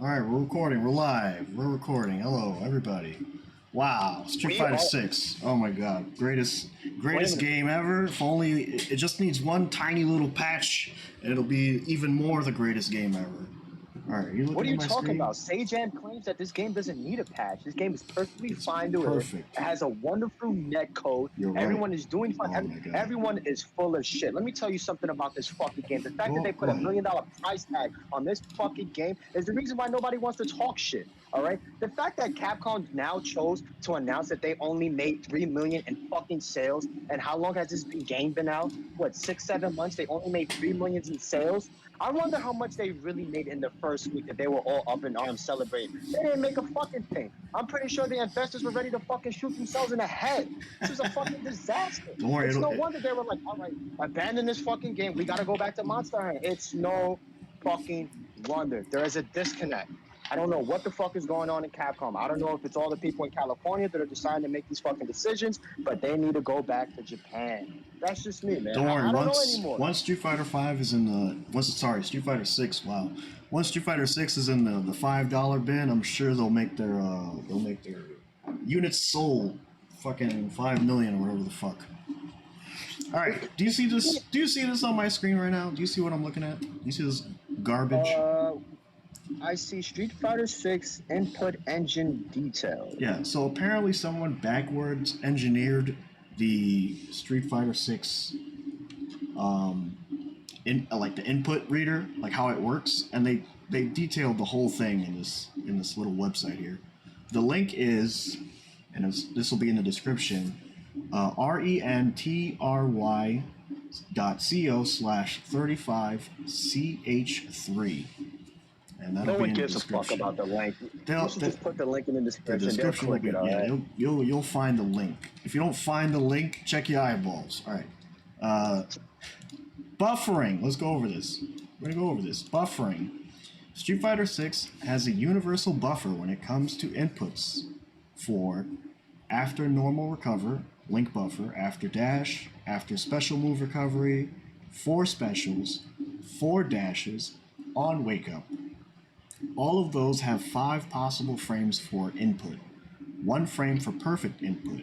All right, we're recording. We're live. We're recording. Hello, everybody. Wow, Street We Fighter are. 6. Oh my God, greatest Wait a greatest minute. game ever. If only it just needs one tiny little patch, and it'll be even more the greatest game ever. All right, you What looking are at you my talking screen? about? Sajam claims that this game doesn't need a patch. This game is perfectly It's fine the way it is. perfect. It has a wonderful net code. You're right. Everyone is doing fine. Oh my God. Everyone is full of shit. Let me tell you something about this fucking game. The fact that they Go put a ahead. $1 million price tag on this fucking game is the reason why nobody wants to talk shit. All right. The fact that Capcom now chose to announce that they only made 3 million in fucking sales, and how long has this game been out? What, 6, 7 months? They only made 3 millions in sales. I wonder how much they really made in the first week that they were all up in arms celebrating. They didn't make a fucking thing. I'm pretty sure the investors were ready to fucking shoot themselves in the head. This was a fucking disaster. Don't worry. It's no wonder they were like, all right, abandon this fucking game. We got to go back to Monster Hunter. It's no fucking wonder. There is a disconnect. I don't know what the fuck is going on in Capcom. I don't know if it's all the people in California that are deciding to make these fucking decisions, but they need to go back to Japan. That's just me, man. Don't worry. I don't know Once anymore. once Street Fighter Five is in the Street Fighter Six. Wow. Once Street Fighter Six is in the $5 bin, I'm sure they'll make their units sold fucking 5 million or whatever the fuck. All right. Do you see this? Do you see this on my screen right now? Do you see what I'm looking at? Do you see this garbage? Uh, I see Street Fighter 6 input engine details. Yeah. So apparently someone backwards engineered the Street Fighter Six in like the input reader, like how it works, and they detailed the whole thing in this little website here. The link is, and this will be in the description, rentry.co/35ch3, and that'll No be one in the gives a fuck description. about the link. They'll, You should just put the link in the the description. They'll description will click be, it, all yeah, right? you'll find the link. If you don't find the link, check your eyeballs. All right. Buffering. Let's go over this. We're gonna go over this. Buffering. Street Fighter 6 has a universal buffer when it comes to inputs for after normal recover, link buffer, after dash, after special move recovery, 4 specials, 4 dashes, on wake up. All of those have 5 possible frames for input, 1 frame for perfect input,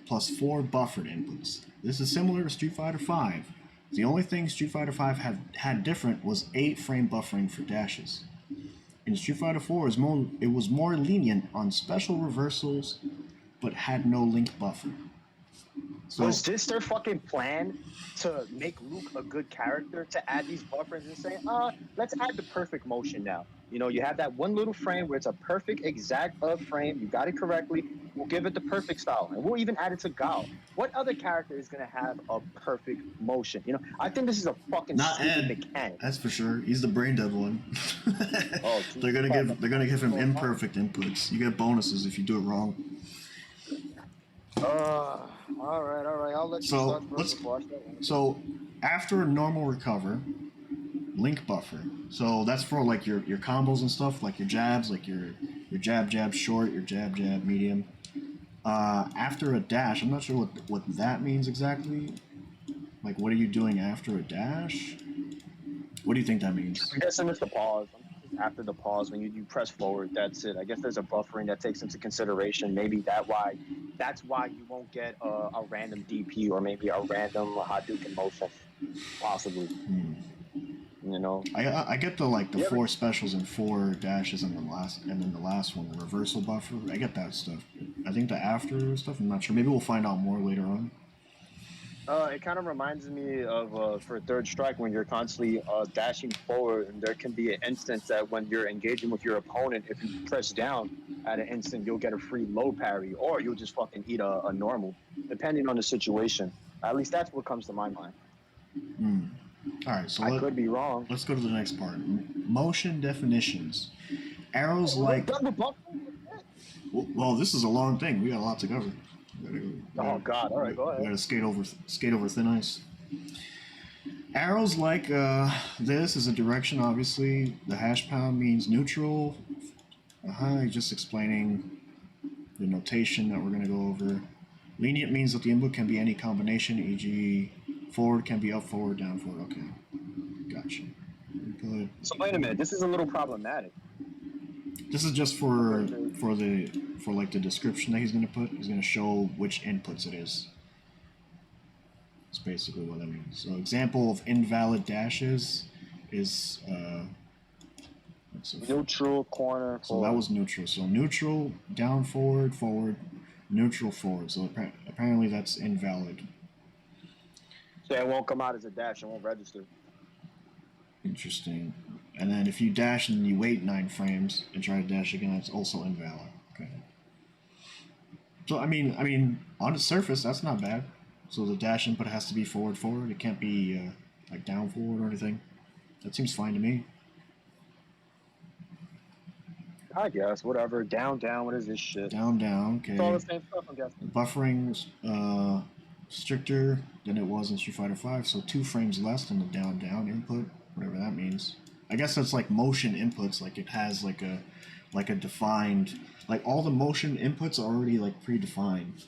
plus 4 buffered inputs. This is similar to Street Fighter V. The only thing Street Fighter V had different was 8 frame buffering for dashes. In Street Fighter IV, it was more lenient on special reversals, but had no link buffer. So, Was this their fucking plan to make Luke a good character, to add these buffers and say, let's add the perfect motion now? You know, you have that one little frame where it's a perfect exact frame. You got it correctly. We'll give it the perfect style. And we'll even add it to Gao. What other character is going to have a perfect motion? You know, I think this is a fucking not stupid Ed. mechanic. That's for sure. He's the brain dead one. Oh, they're gonna give him imperfect inputs. You get bonuses if you do it wrong. All right. I'll let you So start let's. first before I start. So after a normal recover, link buffer. So that's for like your combos and stuff, like your jabs, like your jab short, your jab medium. After a dash, I'm not sure what that means exactly. Like, what are you doing after a dash? What do you think that means? I'm guessing it's the pause. After the pause, when you press forward, that's it. I guess there's a buffering that takes into consideration. Maybe that's why you won't get a random DP or maybe a random Hadouken motion, possibly. You know, I get the like the you ever, 4 specials and 4 dashes and then the last one, the reversal buffer. I get that stuff. I think the after stuff, I'm not sure. Maybe we'll find out more later on. it kind of reminds me of for Third Strike when you're constantly dashing forward, and there can be an instance that when you're engaging with your opponent, if you press down at an instant, you'll get a free low parry, or you'll just fucking eat a normal, depending on the situation. At least that's what comes to my mind. All right, so I could be wrong. let's go to the next part. Motion definitions. Arrows We're like. done with buffering? Well, this is a long thing. We got a lot to cover. Oh God! All right, go We ahead. gotta skate over thin ice. Arrows like this is a direction, obviously. The hash pound means neutral. Just explaining the notation that we're going to go over. Lenient means that the input can be any combination, e.g., forward can be up, forward, down, forward. Okay, gotcha. Input. So wait a minute. This is a little problematic. This is just for like the description that he's gonna put. He's gonna show which inputs it is. That's basically what that means. So example of invalid dashes is Neutral, corner, so forward. that was neutral. So neutral, down, forward, forward, neutral, forward. So apparently that's invalid. So it won't come out as a dash. It won't register. Interesting. And then if you dash and you wait 9 frames and try to dash again, it's also invalid. Okay. So I mean, on the surface, that's not bad. So the dash input has to be forward, forward. It can't be like down, forward, or anything. That seems fine to me. I guess whatever. Down, down. What is this shit? Down, down. Okay. It's all the same stuff, I'm guessing. Buffering stricter than it was in Street Fighter V, so 2 frames less than the down, down input, whatever that means. I guess that's like motion inputs. Like it has like a defined, like all the motion inputs are already like predefined.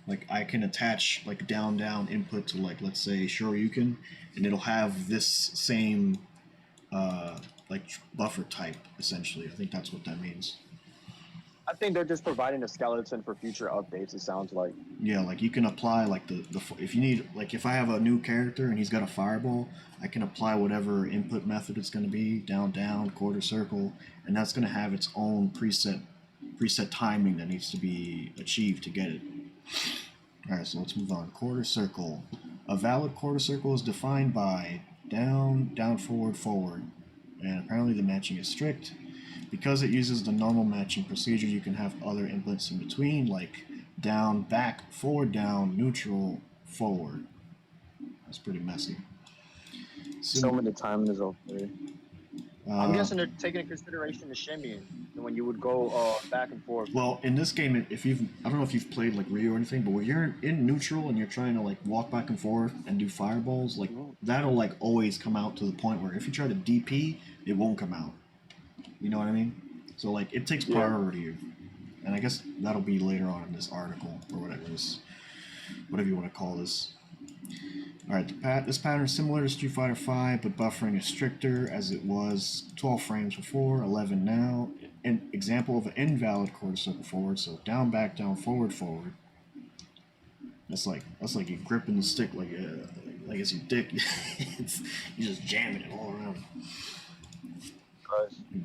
Like I can attach like down down input to like, let's say, Shoryuken, and it'll have this same like buffer type essentially. I think that's what that means. I think they're just providing a skeleton for future updates. It sounds like. Yeah, like you can apply like the if you need, like if I have a new character and he's got a fireball, I can apply whatever input method it's going to be, down down, quarter circle, and that's going to have its own preset timing that needs to be achieved to get it. All right, so let's move on. Quarter circle. A valid quarter circle is defined by down, down, forward, forward, and apparently the matching is strict. Because it uses the normal matching procedure, you can have other inputs in between, like down, back, forward, down, neutral, forward. That's pretty messy. So many timing is okay. I'm guessing they're taking into consideration the shimmying and when you would go back and forth. Well, in this game, if you've, I don't know if you've played like Rio or anything, but when you're in neutral and you're trying to like walk back and forth and do fireballs, like that'll like always come out to the point where if you try to DP, it won't come out. You know what I mean? So like it takes priority, and I guess that'll be later on in this article or whatever you want to call this. All right, this pattern is similar to Street Fighter V, but buffering is stricter, as it was 12 frames before, 11 now. An example of an invalid quarter circle forward, so down, back, down, forward, forward. That's like you gripping the stick like it's your dick. You're just jamming it all around.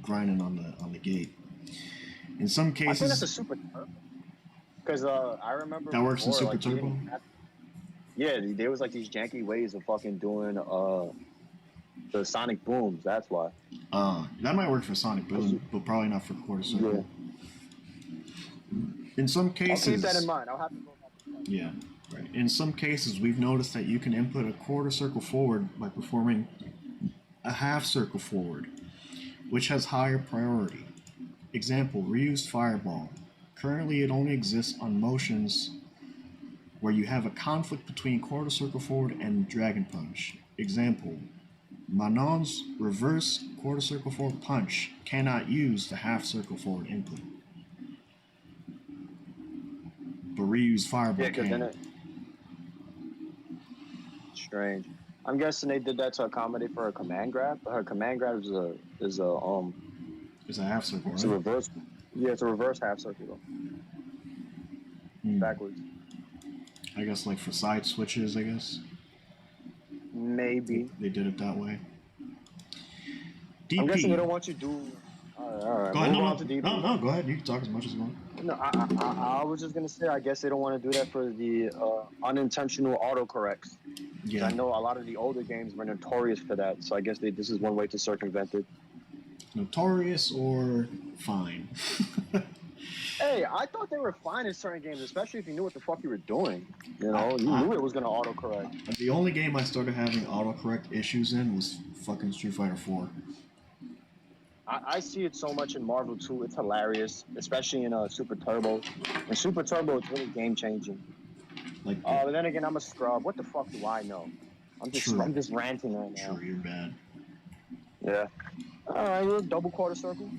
Grinding on the gate. In some cases, I think that's a super turbo. Because I remember that works in before, super turbo. Yeah, there was like these janky ways of fucking doing the sonic booms. That's why. That might work for sonic boom, but probably not for quarter circle. Yeah. In some cases, I'll keep that in mind. I'll have to go back to that. Yeah, right. In some cases, we've noticed that you can input a quarter circle forward by performing a half circle forward, which has higher priority. Example, reused fireball. Currently, it only exists on motions where you have a conflict between quarter circle forward and dragon punch. Example, Manon's reverse quarter circle forward punch cannot use the half circle forward input. But reused fireball can. Then strange. I'm guessing they did that to accommodate for her command grab. Her command grab is a It's a half circle, it's right? a reverse. Yeah, it's a reverse half circle. Backwards. I guess like for side switches, I guess. Maybe. They did it that way. DP. I'm guessing they don't want you to do. All right. Go ahead. No, go ahead. You can talk as much as you want. No, I was just gonna say. I guess they don't want to do that for the unintentional autocorrects. Yeah. I know a lot of the older games were notorious for that, so I guess this is one way to circumvent it. Notorious or fine? Hey, I thought they were fine in certain games, especially if you knew what the fuck you were doing. You know, you knew it was gonna autocorrect. The only game I started having autocorrect issues in was fucking Street Fighter 4. I see it so much in Marvel too. It's hilarious, especially in Super Turbo. And Super Turbo is really game changing. Like, but then again, I'm a scrub. What the fuck do I know? I'm just ranting right now. Sure, you're bad. Yeah. All right, you're a double quarter circle.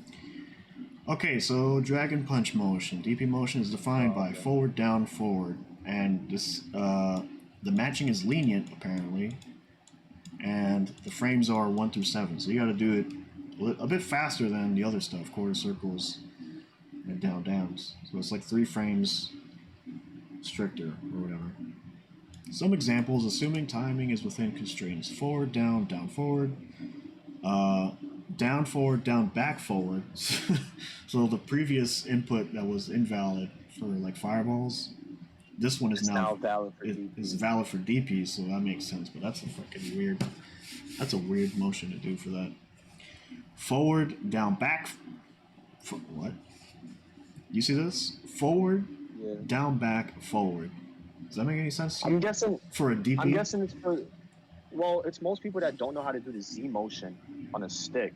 Okay, so Dragon Punch motion. DP motion is defined by forward, down, forward, and this the matching is lenient apparently, and the frames are 1 through 7. So you got to do it a bit faster than the other stuff, quarter circles and down downs. So it's like 3 frames stricter or whatever. Some examples: assuming timing is within constraints. Forward, down, forward. Down, forward, down, back, forward. So the previous input that was invalid for like fireballs, this one is It's now now valid for it DP. is valid for DP, so that makes sense. But that's a fucking weird. That's a weird motion to do for that. Forward, down, back. What? You see this? Forward, Yeah. down, back, forward. Does that make any sense to you? I'm guessing. For a DP? I'm guessing it's for. Well, it's most people that don't know how to do the Z motion on a stick,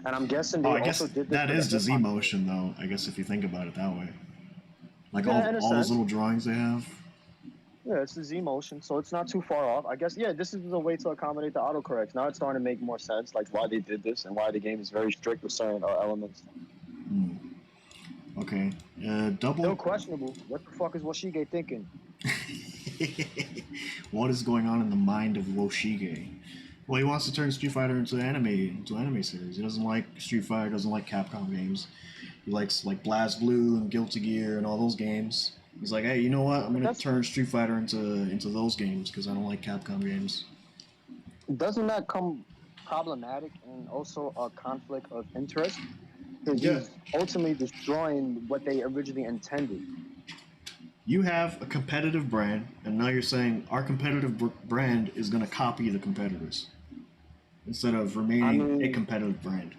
and I'm guessing they Oh, I guess also did this. that for is the Z hip-hop. motion, though. I guess if you think about it that way, like Yeah, in a all those sense. little drawings they have. Yeah, it's the Z motion, so it's not too far off. I guess, yeah, this is a way to accommodate the autocorrects. Now it's starting to make more sense, like why they did this and why the game is very strict with certain elements. Hmm. Okay. Still Double. questionable. What the fuck is Washige thinking? What is going on in the mind of Woshige? Well, he wants to turn Street Fighter into anime series. He doesn't like Street Fighter, doesn't like Capcom games. He likes like Blast Blue and Guilty Gear and all those games. He's like, hey, you know what? I'm gonna turn Street Fighter into those games because I don't like Capcom games. Doesn't that come problematic and also a conflict of interest? Because Yeah. he's ultimately destroying what they originally intended. You have a competitive brand, and now you're saying our competitive brand is going to copy the competitors instead of remaining a competitive brand.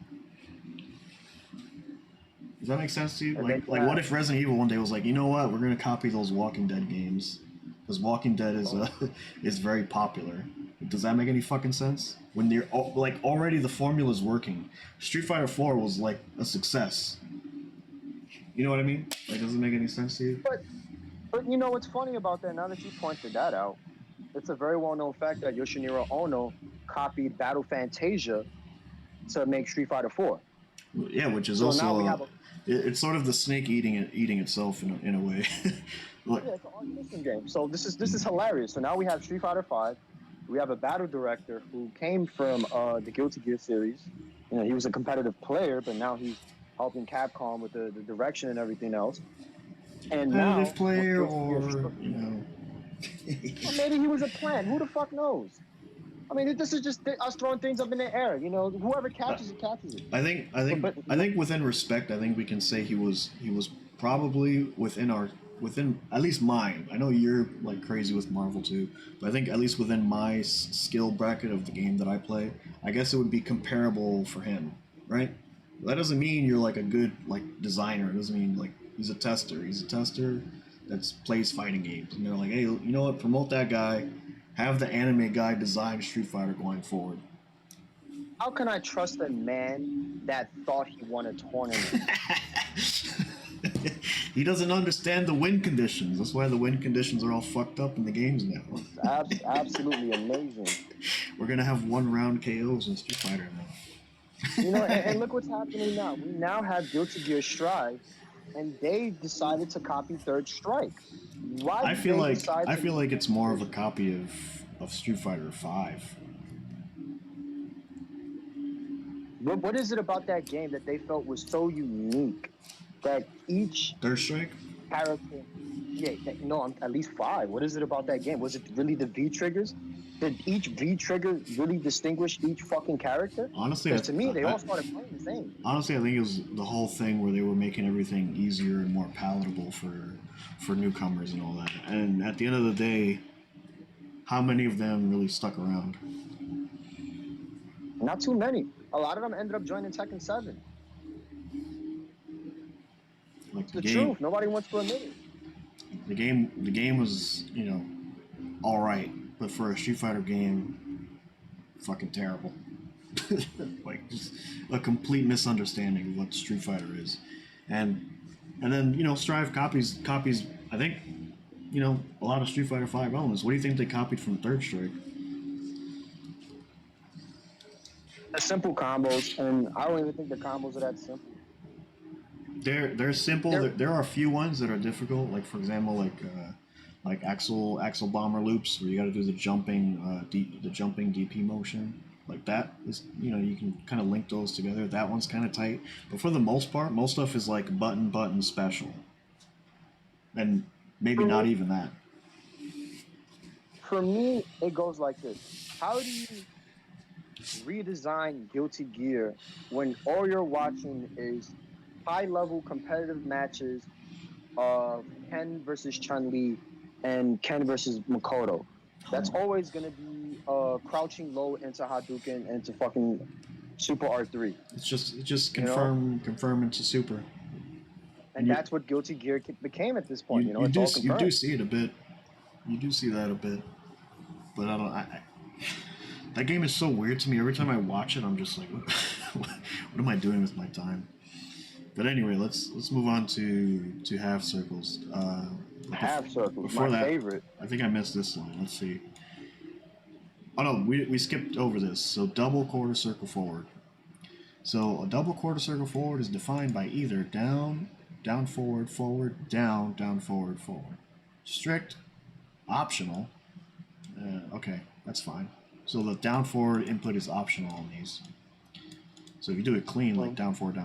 Does that make sense to you? Like what if Resident Evil one day was like, you know what, we're going to copy those Walking Dead games because Walking Dead is is very popular. Does that make any fucking sense? When they're like already the formula's working. Street Fighter 4 was like a success. You know what I mean? Like, does it make any sense to you? But you know what's funny about that? Now that you pointed that out, it's a very well-known fact that Yoshiniro Ono copied Battle Fantasia to make Street Fighter 4. Yeah, which is also it's sort of the snake eating itself in a way. Yeah, it's an art system game. So this is hilarious. So now we have Street Fighter 5. We have a battle director who came from the Guilty Gear series. You know, he was a competitive player, but now he's helping Capcom with the direction and everything else. And competitive now, player, or you know, or maybe he was a plan. Who the fuck knows? I mean, this is just us throwing things up in the air. You know, whoever catches it, catches it. I think within respect, I think we can say he was probably within at least mine. I know you're like crazy with Marvel too, but I think at least within my skill bracket of the game that I play, I guess it would be comparable for him, right? That doesn't mean you're like a good like designer. It doesn't mean like he's a tester. He's a tester that plays fighting games, and they're like, hey, you know what? Promote that guy. Have the anime guy design Street Fighter going forward. How can I trust a man that thought he won a tournament? He doesn't understand the win conditions. That's why the win conditions are all fucked up in the games now. Absolutely amazing. We're gonna have 1-round KOs in Street Fighter now. You know, and look what's happening now. We now have Guilty Gear Strive, and they decided to copy Third Strike. Why? I feel like it's more of a copy of Street Fighter 5. What is it about that game that they felt was so unique that each Third Strike character? Yeah, no, at least 5. What is it about that game? Was it really the V triggers? Did each V trigger really distinguish each fucking character? Honestly, to me, they all started playing the same. Honestly, I think it was the whole thing where they were making everything easier and more palatable for newcomers and all that. And at the end of the day, how many of them really stuck around? Not too many. A lot of them ended up joining Tekken 7. Like It's the truth. Nobody wants to admit it. The game was, you know, all right, but for a Street Fighter game, fucking terrible. Like just a complete misunderstanding of what Street Fighter is, and then you know Strive copies. I think, you know, a lot of Street Fighter 5 elements. What do you think they copied from Third Strike? The simple combos, and I don't even think the combos are that simple. They're simple. There are a few ones that are difficult. Like for example, like axle bomber loops where you got to do the jumping DP motion. Like that is, you can kind of link those together. That one's kind of tight, but for the most part, most stuff is like button special, and maybe For not me, even that. for me, it goes like this: how do you redesign Guilty Gear when all you're watching is high level competitive matches of Ken versus Chun Li and Ken versus Makoto? That's Oh, always gonna be crouching low into Hadouken into fucking Super R3. it's just You know, confirm into super. And and that's what Guilty Gear became at this point. you You know, you it's do all you do confirmed. see it a bit. You do see that a bit, but I don't. That game is so weird to me. Every time I watch it, I'm just like, what am I doing with my time? But anyway, let's move on to half circles. Half circles, Before my that, favorite. I think I missed this line. Let's see. Oh no, we skipped over this. So double quarter circle forward. So a double quarter circle forward is defined by either down, down forward, forward, down, down forward, forward. Strict, optional. Okay, that's fine. So the down forward input is optional on these. So if you do it clean, like Mm. down forward,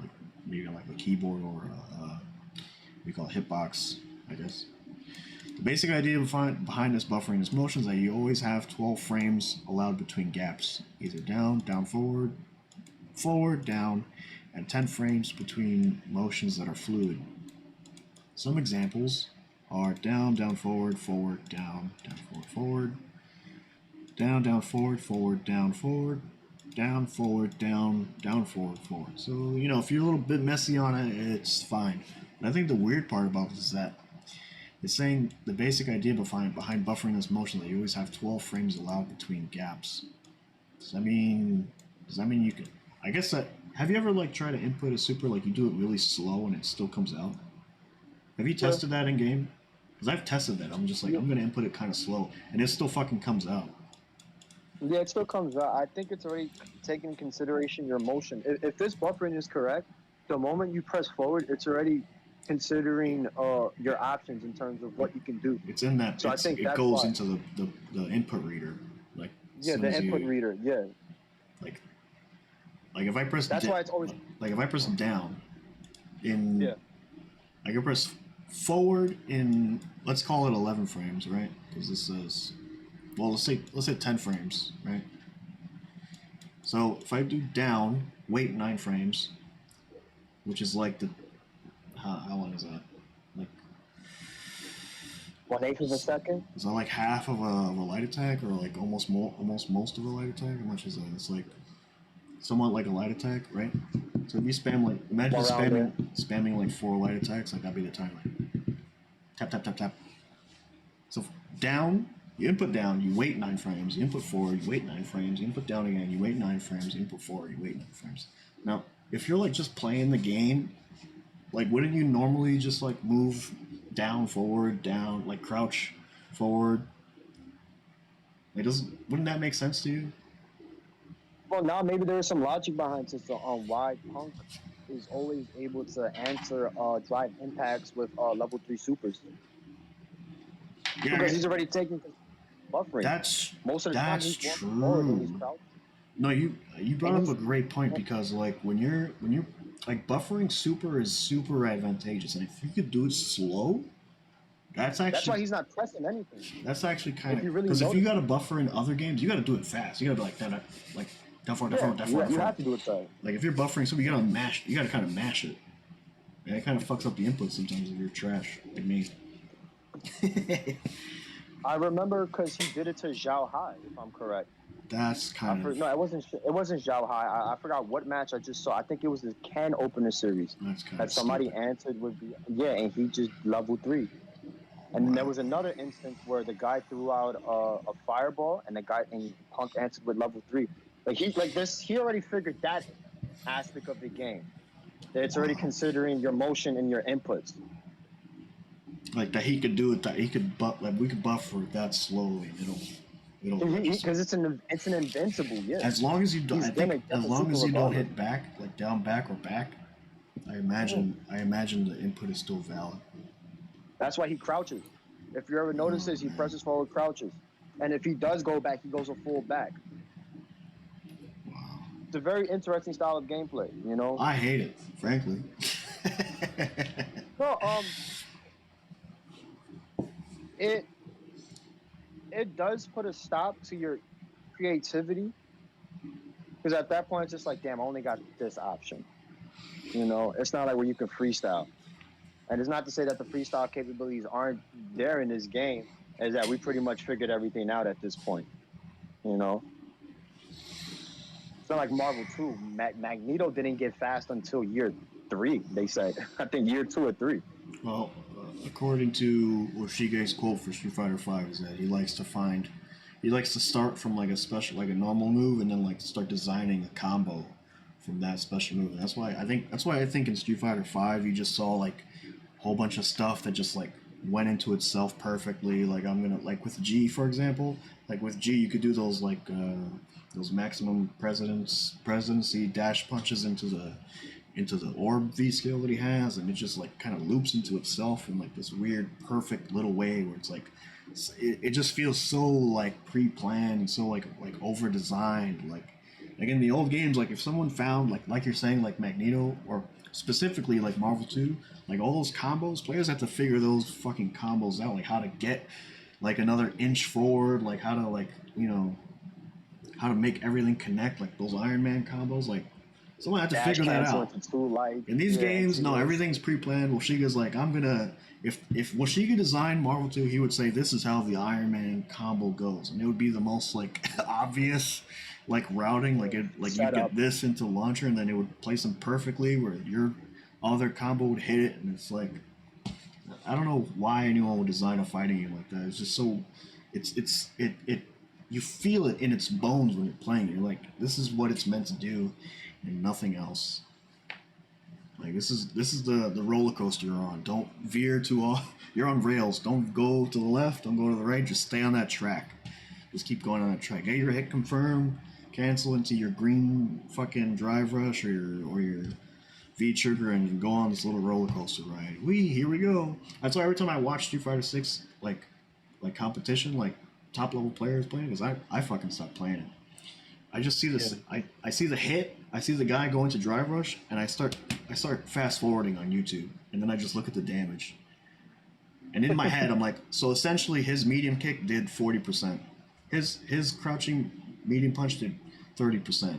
like maybe like a keyboard or we call it hitbox, I guess. The basic idea behind this buffering is motion is that you always have 12 frames allowed between gaps, either down, down forward, forward, down, and 10 frames between motions that are fluid. Some examples are down, down forward, forward, down, down forward, forward, down, down forward, forward, down forward, down forward, down forward, forward. So if you're a little bit messy on it, it's fine. But I think the weird part about this is that it's saying the basic idea behind buffering this motion that you always have 12 frames allowed between gaps. Does that mean? Does that mean you can? I guess that. Have you ever like tried to input a super like you do it really slow and it still comes out? Have you Yeah, tested that in game? Because I've tested that. I'm just like yeah, I'm gonna input it kind of slow and it still fucking comes out. yeah. It still comes out. I think it's already taking into consideration your motion. If this buffering is correct, the moment you press forward, it's already considering your options in terms of what you can do. It's in that So I think it that's goes why. into the input reader like as Yeah, soon the as input you reader. Yeah, like if I press that's why it's always. like if I press down in Yeah. I can press forward in let's call it 11 frames, right? Because this says well let's say 10 frames, right? So if I do down, wait 9 frames, which is like the how long is that? Like 1/8 of a is second. that like half of a light attack or like almost most of a light attack? How much is that? It's like somewhat like a light attack, right? So if you spam like imagine Around there. spamming like 4 light attacks, like that'd be the timer. Tap tap tap tap. So down, you input down, you wait 9 frames. You input forward, you wait 9 frames. You input down again, you wait 9 frames. You input forward, you wait 9 frames. Now, if you're like just playing the game, like wouldn't you normally just like move down, forward, down, like crouch, forward? Like doesn't wouldn't that make sense to you? Well, now maybe there is some logic behind this on why Punk is always able to answer drive impacts with level 3 supers because Yeah, he's already taking buffering. that's Most of the time that's he's walking forward and he's true. crouching, No, you brought and up he's a great point because like when you're like buffering super is super advantageous, and if you could do it slow, that's that's why actually he's not pressing anything. kind If of you really because if you notice, got a buffer in other games, you got to do it fast. You got to be like that, like down forward, down yeah, forward, down forward, down you forward. have to do it fast. Like if you're buffering super, you gotta mash. You gotta kind of mash it, and it kind of fucks up the input sometimes if you're trash like me. I remember because he did it to Zhao Hai, if I'm correct. That's I kind for, of no, it wasn't Zhao Hai. I forgot what match I just saw. I think it was the Can Opener series that's kind that of somebody stupid. answered with the yeah, and he just level 3. And then there Wow. was another instance where the guy threw out a fireball, and the guy and Punk answered with level 3. Like he like this, he already figured that aspect of the game. That it's already Wow. considering your motion and your inputs. Like that he could do it. That he could like we could buffer it that slowly. It'll register. Because it's an invincible, yeah. As long as you do, He's I gonna think get as the long super as you don't regardless. hit back, like down, back, or back, Mhm. I imagine the input is still valid. That's why he crouches. If you ever Oh notice this, he man. presses forward, crouches, and if he does go back, he goes a full back. a very interesting style of gameplay. You know. I hate it, frankly. No, it it does put a stop to your creativity because at that point it's just like, damn, I only got this option. You know, it's not like where you can freestyle. And it's not to say that the freestyle capabilities aren't there in this game, is that we pretty much figured everything out at this point. You know, it's not like Marvel 2. Magneto didn't get fast until year 3, they said. I think year 2 or 3. Well, according to Washige's quote for Street Fighter Five, is that he likes to start from like a special, like a normal move, and then like start designing a combo from that special move. And that's why I think in Street Fighter Five you just saw like a whole bunch of stuff that just like went into itself perfectly. Like I'm gonna like with G for example, like with G you could do those maximum presidency dash punches into the orb V skill that he has, and it just like kind of loops into itself in like this weird, perfect little way where it's like it just feels so like pre-planned and so like over designed. Like in the old games, like if someone found like you're saying like Magneto or specifically like Marvel 2, like all those combos, players have to figure those fucking combos out, like how to get like another inch forward, like how to like how to make everything connect, like those Iron Man combos, like someone had to Dash figure that cancel out. into 2 light. In these Yeah, games, no, into everything's pre-planned. Washiga's like, I'm gonna if Washiga designed Marvel 2, he would say this is how the Iron Man combo goes, and it would be the most like obvious like routing, like you setup. get this into launcher, and then it would place them perfectly where your other combo would hit it, and it's like I don't know why anyone would design a fighting game like that. It's just so it you feel it in its bones when you're playing. You're like, this is what it's meant to do, and nothing else. Like this is the roller coaster you're on. Don't veer too off. You're on rails. Don't go to the left. Don't go to the right. Just stay on that track. Just keep going on that track. Get your hit confirmed. Cancel into your green fucking drive rush or your V trigger and go on this little roller coaster ride. Here we go. That's why every time I watch Street Fighter Six like competition, like top level players playing, because I fucking stopped playing it. I just see this. Yeah. I see the hit. I see the guy going to drive rush, and I start fast forwarding on YouTube, and then I just look at the damage. And in my head, I'm like, so essentially, his medium kick did 40%. His crouching medium punch did 30%.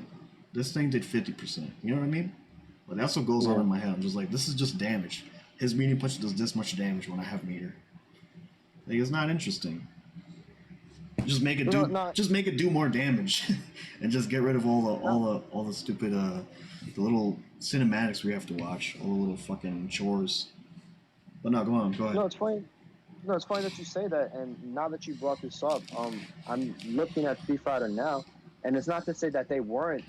This thing did 50%. You know what I mean? But that's what goes on in my head. I'm just like, this is just damage. His medium punch does this much damage when I have meter. Like, it's not interesting. Just make it just make it do more damage, and just get rid of all the stupid the little cinematics we have to watch, all the little fucking chores. But no, go ahead. No, it's funny. No, it's funny that you say that. And now that you brought this up, I'm looking at Street Fighter now, and it's not to say that they weren't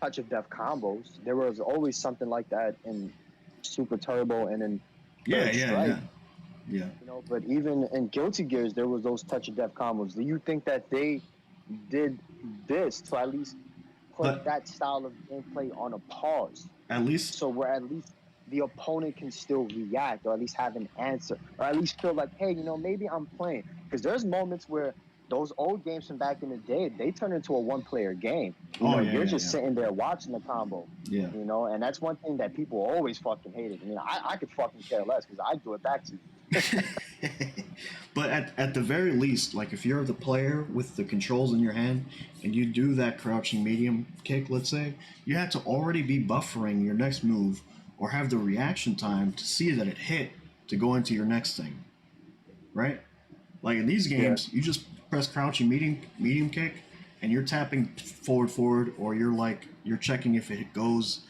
touch of death combos. There was always something like that in Super Turbo and in Third Strike. Yeah. You know, but even in Guilty Gears, there was those touch of death combos. Do you think that they did this to at least put that style of gameplay on a pause? At least, so where at least the opponent can still react, or at least have an answer, or at least feel like, hey, you know, maybe I'm playing. Because there's moments where those old games from back in the day, they turn into a one-player game. You're just sitting there watching the combo. Yeah. You know, and that's one thing that people always fucking hated. I mean, I could fucking care less because I do it back to you. But at the very least, like if you're the player with the controls in your hand and you do that crouching medium kick, let's say, you have to already be buffering your next move or have the reaction time to see that it hit to go into your next thing. Right? Like in these games, you just press crouching medium kick and you're tapping forward, or you're checking if it goes,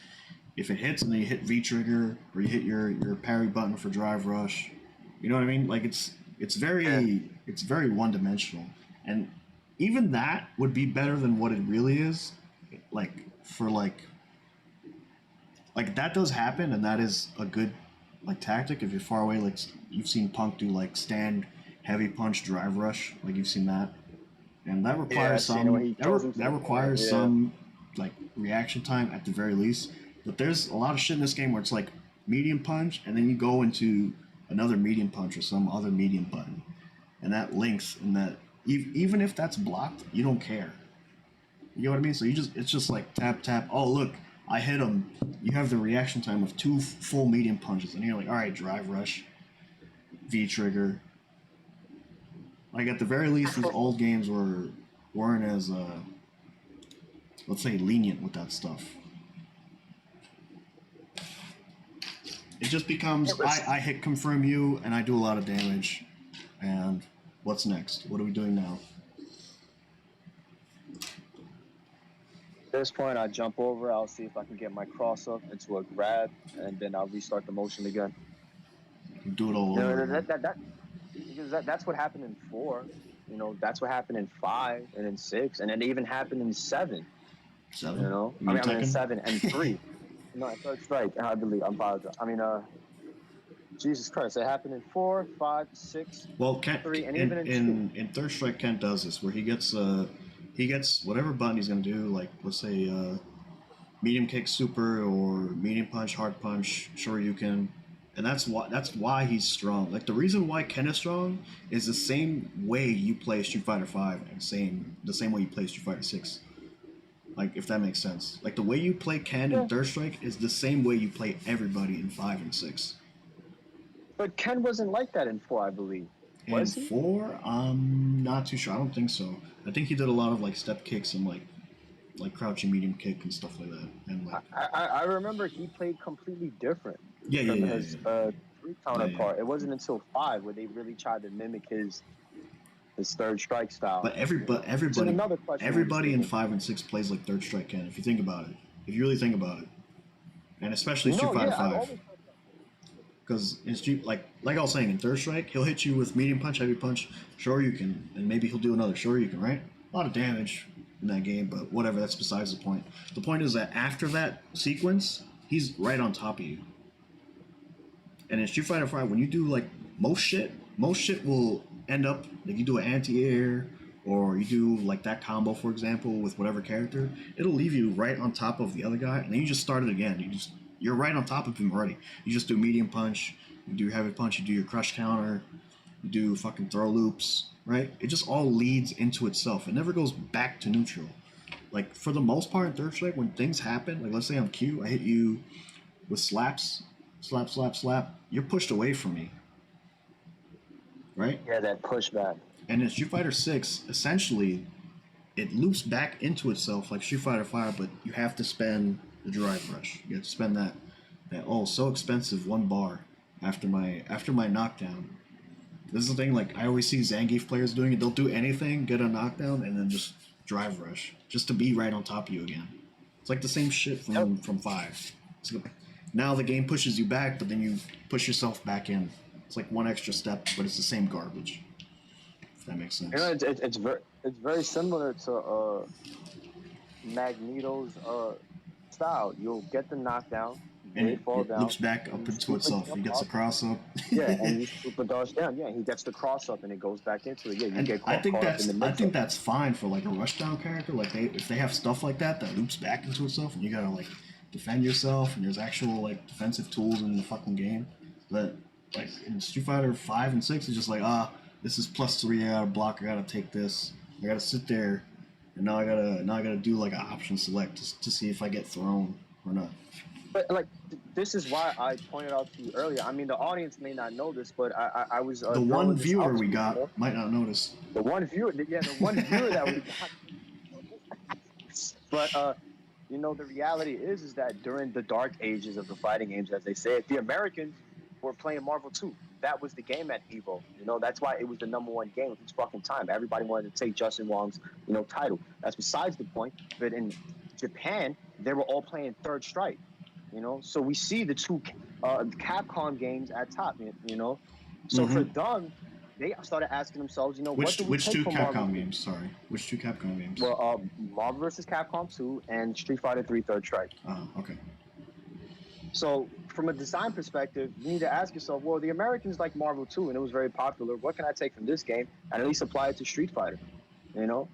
if it hits, and then you hit V trigger or you hit your parry button for drive rush. You know what I mean? Like it's very one dimensional, and even that would be better than what it really is. Like for like that does happen, and that is a good like tactic if you're far away. Like you've seen Punk do like stand heavy punch drive rush, like you've seen that, and that requires that requires some like reaction time at the very least. But there's a lot of shit in this game where it's like medium punch, and then you go into another medium punch or some other medium button, and that links, and that even if that's blocked, you don't care. You know what I mean? So it's just like tap tap. Oh look, I hit him. You have the reaction time of two full medium punches, and you're like, all right, drive rush, V trigger. Like at the very least, these old games weren't as let's say lenient with that stuff. It just becomes It was I hit confirm you and I do a lot of damage, and what's next? What are we doing now? At this point, I jump over. I'll see if I can get my cross up into a grab, and then I'll restart the motion again. You do it all You over know again. that because that's what happened in 4. You know, that's what happened in 5 and in 6, and it even happened in 7. You Seven? know, You mean I mean in Tekken? 7 and 3. No, at Third Strike, I believe. I'm apologize. I mean, Jesus Christ, it happened in 4, 5, 6, Well, Kent 3, and even in 2. in Third Strike, Kent does this where he gets whatever button he's gonna do. Like let's say medium kick, super, or medium punch, hard punch, Shoryuken, and that's why he's strong. Like the reason why Ken is strong is the same way you play Street Fighter Five and the same way you play Street Fighter Six. Like if that makes sense. Like the way you play Ken in Yeah. Third Strike is the same way you play everybody in 5 and 6. But Ken wasn't like that in 4, I believe. In Was he? 4, I'm not too sure. I don't think so. I think he did a lot of like step kicks and like crouching medium kick and stuff like that. And like I remember he played completely different yeah yeah from yeah his yeah 3 yeah yeah. counterpart. It wasn't until 5 where they really tried to mimic his Third Strike style. But Which is another question I want to everybody get in into. 5 and 6 plays like Third Strike Ken. If you think about it, if you really think about it, and especially Street No, Fighter yeah, I've Five, always heard that. because in Street like I was saying in Third Strike, he'll hit you with medium punch, heavy punch, Shoryuken, and maybe he'll do another Shoryuken, right? A lot of damage in that game, but whatever. That's besides the point. The point is that after that sequence, he's right on top of you. And in Street Fighter Five, when you do like most shit will end up like you do an anti-air or you do like that combo, for example, with whatever character, it'll leave you right on top of the other guy, and then you just start it again. You're right on top of him already. You just do medium punch, you do heavy punch, you do your crush counter, you do fucking throw loops, right? It just all leads into itself. It never goes back to neutral. Like for the most part in Third Strike, when things happen, like let's say I'm Q, I hit you with slaps, slap, slap, slap, you're pushed away from me, right? Yeah, that pushback. And in Street Fighter Six, essentially, it loops back into itself like Street Fighter Five, but you have to spend the drive rush. You have to spend that oh so expensive 1 bar after my knockdown. This is the thing. Like I always see Zangief players doing it. They'll do anything, get a knockdown, and then just drive rush just to be right on top of you again. It's like the same shit Yep. from 5. So now the game pushes you back, but then you push yourself back in. It's like one extra step, but it's the same garbage. If that makes You sense. know, it's very similar to Magneto's style. You'll get the knockdown, And they fall it down, loops back and up you into super itself. He jump gets a up. cross up. Yeah, and you super dodge down. Yeah, he gets the cross up and it goes back into it. Yeah, you And get caught up in the I mix think up. that's fine for like a rushdown character. Like if they have stuff like that that loops back into itself, and you gotta like defend yourself, and there's actual like defensive tools in the fucking game. But like in Street Fighter 5 and 6, it's just like this is +3. I gotta block. I gotta take this. I gotta sit there, and now I gotta do like an option select to see if I get thrown or not. But like, this is why I pointed out to you earlier. I mean, the audience may not know this, but I was The one throwing this viewer out to we you. got You know? might not notice. The one viewer, yeah, the one viewer that we got. But you know, the reality is that during the dark ages of the fighting games, as they say, the Americans were playing Marvel 2. That was the game at Evo. You know, that's why it was the #1 game of its fucking time. Everybody wanted to take Justin Wong's, title. That's besides the point. But in Japan, they were all playing Third Strike. You know, so we see the two Capcom games at top. You know, so for Mm-hmm. them, they started asking themselves, what do we Which take two from Marvel Capcom 2? games? Sorry, which two Capcom games? Well, Marvel vs. Capcom 2 and Street Fighter 3 Third Strike. Okay. So, from a design perspective, you need to ask yourself, well, the Americans like Marvel 2, and it was very popular. What can I take from this game and at least apply it to Street Fighter? You know,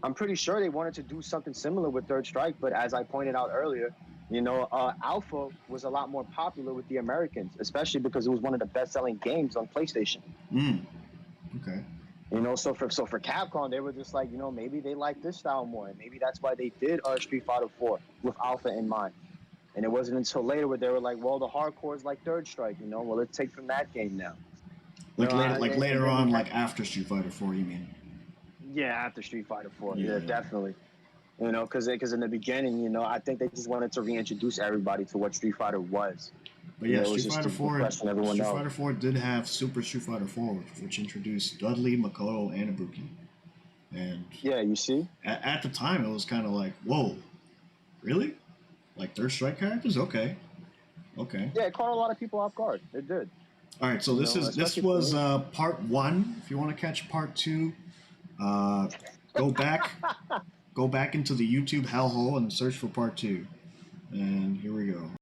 I'm pretty sure they wanted to do something similar with Third Strike, but as I pointed out earlier, Alpha was a lot more popular with the Americans, especially because it was one of the best-selling games on PlayStation. Mm. Okay. You know, so for Capcom, they were just like, maybe they like this style more, and maybe that's why they did Street Fighter 4 with Alpha in mind. And it wasn't until later where they were like, well, the hardcore is like Third Strike, well, let's take from that game now. Like And later then we on, had, like after Street Fighter 4, you mean? yeah, after Street Fighter 4, Yeah, yeah, yeah. definitely. Because in the beginning, I think they just wanted to reintroduce everybody to what Street Fighter was. But yeah, It was just to refresh everyone Street else. Fighter 4 did have Super Street Fighter 4, which introduced Dudley, Makoto, and Ibuki. And Yeah, you see? at the time, it was kind of like, whoa, really? Like Third Strike characters? Okay, okay. Yeah, it caught a lot of people off guard. It did. All right, so this Especially for was me. part one. If you want to catch part two, uh, go back go back into the YouTube hellhole and search for part two. And here we go.